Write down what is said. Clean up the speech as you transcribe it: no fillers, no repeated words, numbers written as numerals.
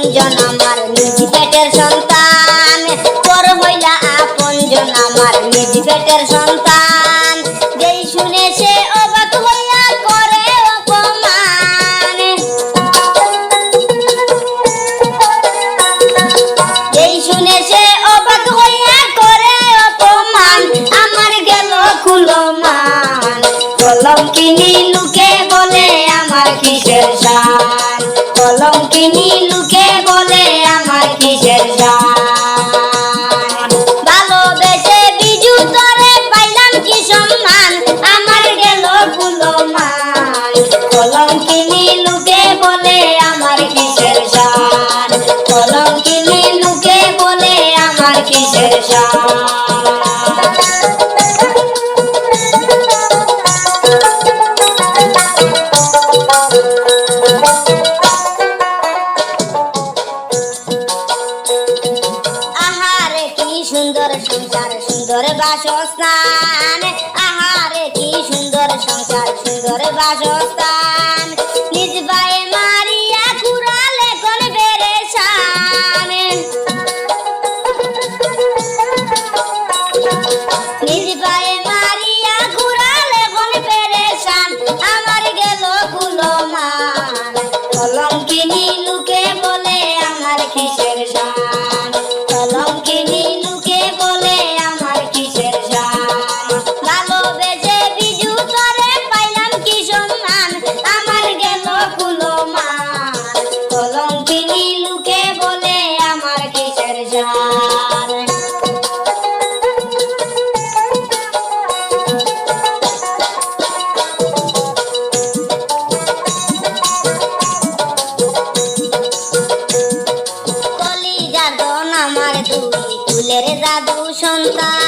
আপনজন আমার নিজ পেটের সন্তান, পর হইলা আপনজন আমার নিজ পেটের সন্তান। যেই শুনে সে অবাক হইয়া করে অপমান, যেই শুনে সে অবাক হইয়া করে অপমান, আমার গেল কুলমান। কলঙ্কিনী লোকে বলে আমার কিসের শান, কলঙ্কিনী লোকে বলে আমার কিসের শান। ভালোবেসে বিজু তরে পাইলাম কি সম্মান, আমার গেল কুলমান। কলঙ্কিনী লোকে বলে আমার কিসের শান, কলঙ্কিনী লোকে বলে আমার কিসের শান। আহারে কি সুন্দর সংসার সুন্দর বাসস্থান, আহারে কি সুন্দর সংসার সুন্দর বাসস্থান। নিজ ভাই মারিয়া কুড়ালে কোন পেরেশান, নিজ ভাই মারিয়া কুড়ালে কোন পেরেশান, আমার গেল কুলমান। কলঙ্কিনী লোকে বলে আমার কিসের শান, কলঙ্কিনী লোকে বলে আমার কিসের শান। ভালোবেসে বিজু তরে পাইলাম কি সম্মান, আমার গেল কুলমান। কলঙ্কিনী লোকে বলে আমার কিসের শান। কলিজার দন আমার দুই কুলের জাদু সন্তান,